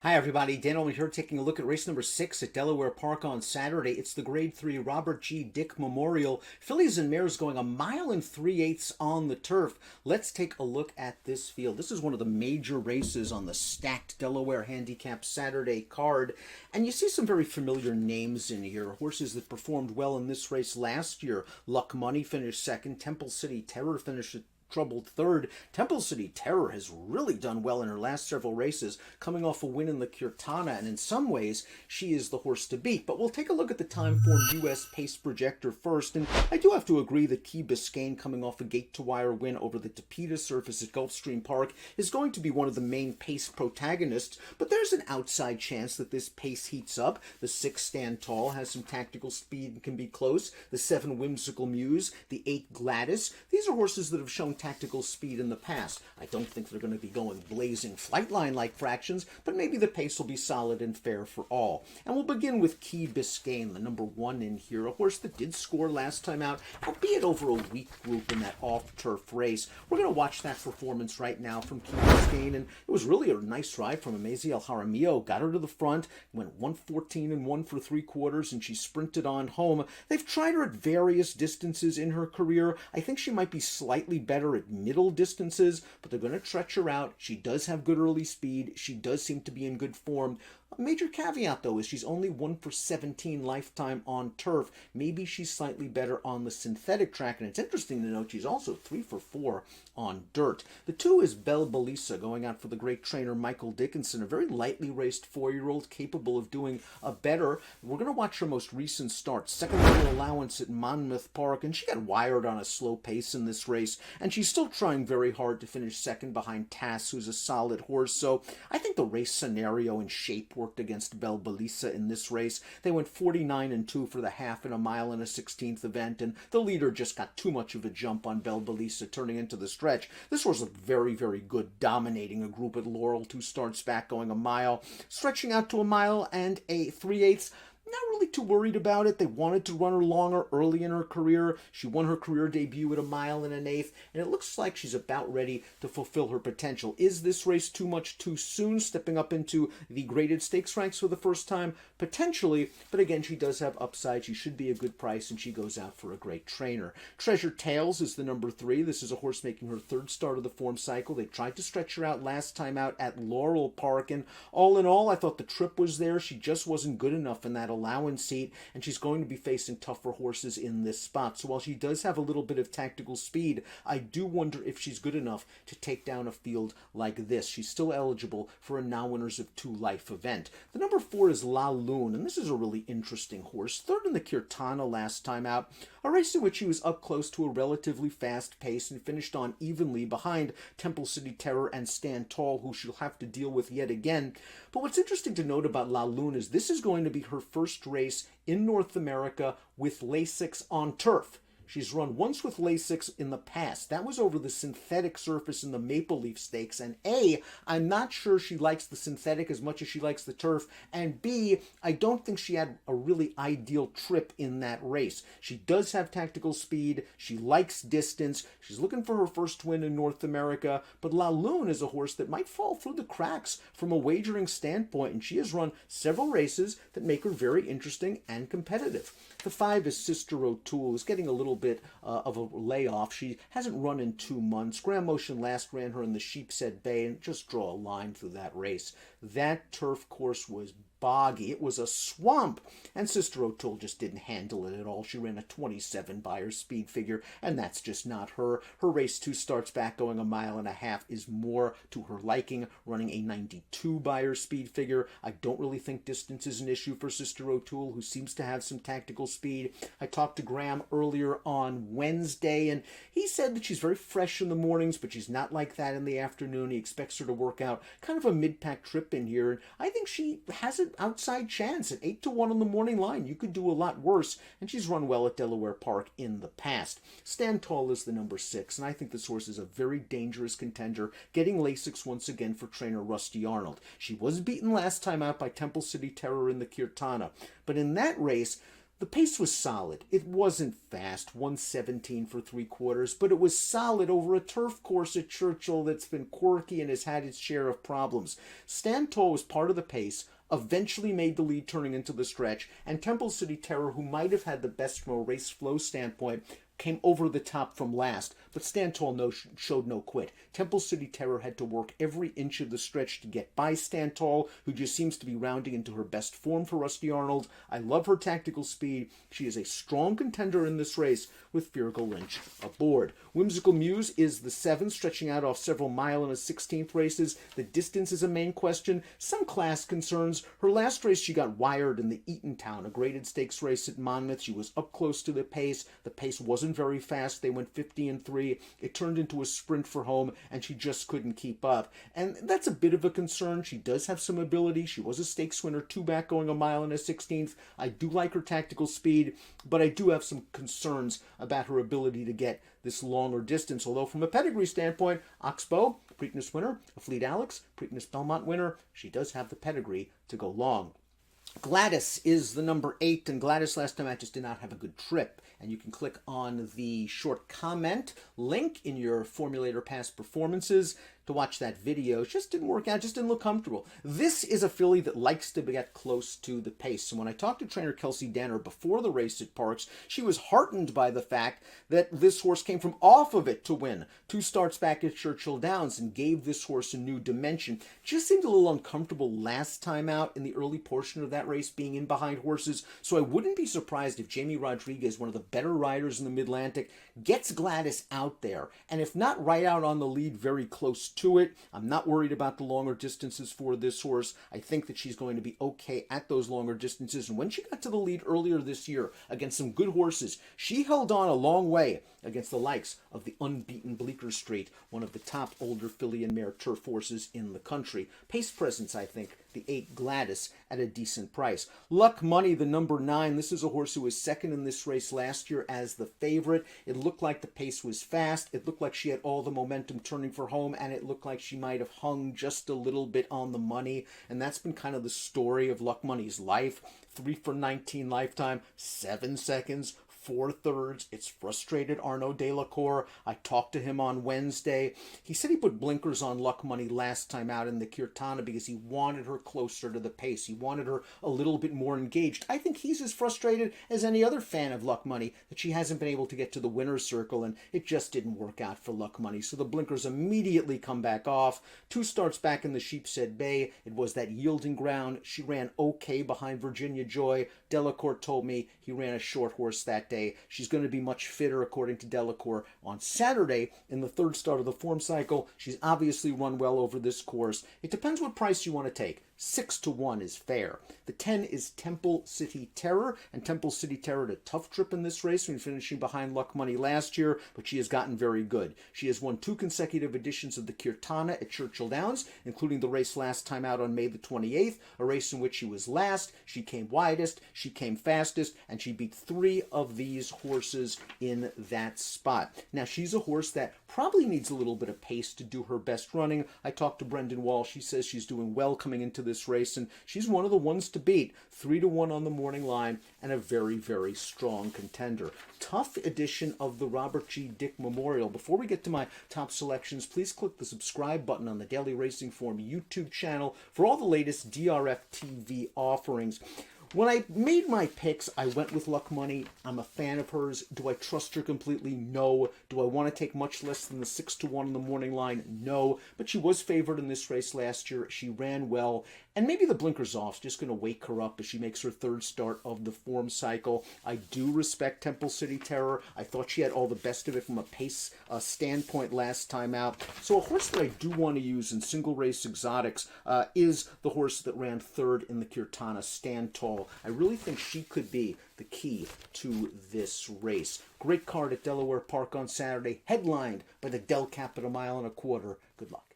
Hi everybody, Dan Illman here taking a look at race number 6 at Delaware Park on Saturday. It's the Grade 3 Robert G. Dick Memorial. Fillies and mares going a mile and 3/8 on the turf. Let's take a look at this field. This is one of the major races on the stacked Delaware Handicap Saturday card. And you see some very familiar names in here. Horses that performed well in this race last year. Luck Money finished second. Temple City Terror finished troubled third. Temple City Terror has really done well in her last several races, coming off a win in the Kirtana, and in some ways, she is the horse to beat. But we'll take a look at the time-form U.S. pace projector first, and I do have to agree that Key Biscayne, coming off a gate-to-wire win over the Tapeta surface at Gulfstream Park, is going to be one of the main pace protagonists, but there's an outside chance that this pace heats up. The 6 Stand Tall has some tactical speed and can be close. The 7 Whimsical Muse, the 8 Gladys, these are horses that have shown tactical speed in the past. I don't think they're going to be going blazing flightline-like fractions, but maybe the pace will be solid and fair for all. And we'll begin with Key Biscayne, the number 1 in here, a horse that did score last time out, albeit over a weak group in that off-turf race. We're going to watch that performance right now from Key Biscayne, and it was really a nice ride from Amazie El Jaramillo. Got her to the front, went 114 and 1 for 3/4, and she sprinted on home. They've tried her at various distances in her career. I think she might be slightly better at middle distances, but they're going to stretch her out. She does have good early speed. She does seem to be in good form. A major caveat, though, is she's only 1 for 17 lifetime on turf. Maybe she's slightly better on the synthetic track, and it's interesting to note she's also 3 for 4 on dirt. The 2 is Belle Belisa, going out for the great trainer Michael Dickinson, a very lightly raced 4-year-old capable of doing a better. We're going to watch her most recent start, second level allowance at Monmouth Park, and she got wired on a slow pace in this race, and she's still trying very hard to finish second behind Tass, who's a solid horse. So I think the race scenario and shape worked against Belle Belisa in this race. They went 49 and 2 for the half and a mile in a 16th event, and the leader just got too much of a jump on Belle Belisa turning into the stretch. This horse looked very, very good, dominating a group at Laurel 2 starts back, going a mile, stretching out to a mile and a 3/8. Not really too worried about it. They wanted to run her longer early in her career. She won her career debut at a mile and an eighth, and it looks like she's about ready to fulfill her potential. Is this race too much too soon, stepping up into the graded stakes ranks for the first time? Potentially, but again, she does have upside. She should be a good price, and she goes out for a great trainer. Treasure Tales is the number 3. This is a horse making her 3rd start of the form cycle. They tried to stretch her out last time out at Laurel Park, and all in all, I thought the trip was there. She just wasn't good enough in that allowance seat, and she's going to be facing tougher horses in this spot. So while she does have a little bit of tactical speed, I do wonder if she's good enough to take down a field like this. She's still eligible for a Now Winners of 2 Life event. The number 4 is La Lune, and this is a really interesting horse. 3rd in the Kirtana last time out, a race in which he was up close to a relatively fast pace and finished on evenly behind Temple City Terror and Stand Tall, who she'll have to deal with yet again. But what's interesting to note about La Lune is this is going to be her first race in North America with Lasix on turf. She's run once with Lasix in the past. That was over the synthetic surface in the Maple Leaf Stakes. And A, I'm not sure she likes the synthetic as much as she likes the turf. And B, I don't think she had a really ideal trip in that race. She does have tactical speed. She likes distance. She's looking for her first win in North America. But La Lune is a horse that might fall through the cracks from a wagering standpoint. And she has run several races that make her very interesting and competitive. The 5 is Sister O'Toole, who's getting a little bit of a layoff. She hasn't run in 2 months. Graham Motion last ran her in the Sheepshead Bay, and just draw a line through that race. That turf course was boggy. It was a swamp, and Sister O'Toole just didn't handle it at all. She ran a 27 by her speed figure, and that's just not her. Her race 2 starts back, going a mile and a half, is more to her liking, running a 92 by her speed figure. I don't really think distance is an issue for Sister O'Toole, who seems to have some tactical speed. I talked to Graham earlier on Wednesday, and he said that she's very fresh in the mornings, but she's not like that in the afternoon. He expects her to work out kind of a mid-pack trip in here, and I think she has an outside chance at 8 to 1 on the morning line. You could do a lot worse, and she's run well at Delaware Park in the past. Stand Tall is the number 6, and I think this horse is a very dangerous contender, getting Lasix once again for trainer Rusty Arnold. She was beaten last time out by Temple City Terror in the Kirtana, but in that race, The pace was solid. It wasn't fast, 117 for 3/4, but it was solid over a turf course at Churchill that's been quirky and has had its share of problems. Stand Tall was part of the pace, eventually made the lead turning into the stretch, and Temple City Terror, who might have had the best from a race flow standpoint, came over the top from last, but Stand Tall showed no quit. Temple City Terror had to work every inch of the stretch to get by Stand Tall, who just seems to be rounding into her best form for Rusty Arnold. I love her tactical speed. She is a strong contender in this race with Virgil Lynch aboard. Whimsical Muse is the 7, stretching out off several mile and a 16th races. The distance is a main question. Some class concerns. Her last race, she got wired in the Eatontown, a graded stakes race at Monmouth. She was up close to the pace. The pace wasn't very fast. They went 50-3. It turned into a sprint for home, and she just couldn't keep up. And that's a bit of a concern. She does have some ability. She was a stakes winner, 2 back going a mile and a 16th. I do like her tactical speed, but I do have some concerns about her ability to get this longer distance. Although from a pedigree standpoint, Oxbow, Preakness winner, a Fleet Alex, Preakness Belmont winner, she does have the pedigree to go long. Gladys is the number 8, and Gladys last time out just did not have a good trip. And you can click on the short comment link in your Formulator Past Performances to watch that video. It just didn't work out, just didn't look comfortable. This is a filly that likes to get close to the pace. And when I talked to trainer Kelsey Danner before the race at Parks, she was heartened by the fact that this horse came from off of it to win 2 starts back at Churchill Downs and gave this horse a new dimension. Just seemed a little uncomfortable last time out in the early portion of that race, being in behind horses. So I wouldn't be surprised if Jamie Rodriguez, one of the better riders in the Mid-Atlantic, gets Gladys out there. And if not right out on the lead, very close to it. I'm not worried about the longer distances for this horse. I think that she's going to be okay at those longer distances. And when she got to the lead earlier this year against some good horses, she held on a long way against the likes of the unbeaten Bleecker Street, one of the top older filly and mare turf horses in the country. Pace presence, I think, the 8 Gladys at a decent price. Luck Money, the number 9. This is a horse who was second in this race last year as the favorite. It looked like the pace was fast. It looked like she had all the momentum turning for home, and it looked like she might have hung just a little bit on the money. And that's been kind of the story of Luck Money's life. 3 for 19 lifetime, 7 seconds, 4/3. It's frustrated Arnaud Delacour. I talked to him on Wednesday. He said he put blinkers on Luck Money last time out in the Kirtana because he wanted her closer to the pace. He wanted her a little bit more engaged. I think he's as frustrated as any other fan of Luck Money that she hasn't been able to get to the winner's circle, and it just didn't work out for Luck Money. So the blinkers immediately come back off. 2 starts back in the Sheepshead Bay. It was that yielding ground. She ran okay behind Virginia Joy. Delacour told me he ran a short horse that day. She's going to be much fitter, according to Delacour, on Saturday in the 3rd start of the form cycle. She's obviously run well over this course. It depends what price you want to take. 6-1 is fair. The 10 is Temple City Terror, and Temple City Terror had a tough trip in this race when finishing behind Luck Money last year, but she has gotten very good. She has won 2 consecutive editions of the Kirtana at Churchill Downs, including the race last time out on May the 28th, a race in which she was last, she came widest, she came fastest, and she beat 3 of these horses in that spot. Now, she's a horse that probably needs a little bit of pace to do her best running. I talked to Brendan Wall. She says she's doing well coming into this race, and she's one of the ones to beat. 3-1 on the morning line, and a very, very strong contender. Tough edition of the Robert G. Dick Memorial. Before we get to my top selections, please click the subscribe button on the Daily Racing Form YouTube channel for all the latest DRFTV offerings. When I made my picks, I went with Luck Money. I'm a fan of hers. Do I trust her completely? No. Do I want to take much less than the 6-1 in the morning line? No. But she was favored in this race last year. She ran well. And maybe the blinkers off, just going to wake her up as she makes her 3rd start of the form cycle. I do respect Temple City Terror. I thought she had all the best of it from a pace standpoint last time out. So a horse that I do want to use in single race exotics is the horse that ran 3rd in the Kirtana, Stand Tall. I really think she could be the key to this race. Great card at Delaware Park on Saturday, headlined by the Del Cap at a mile and a quarter. Good luck.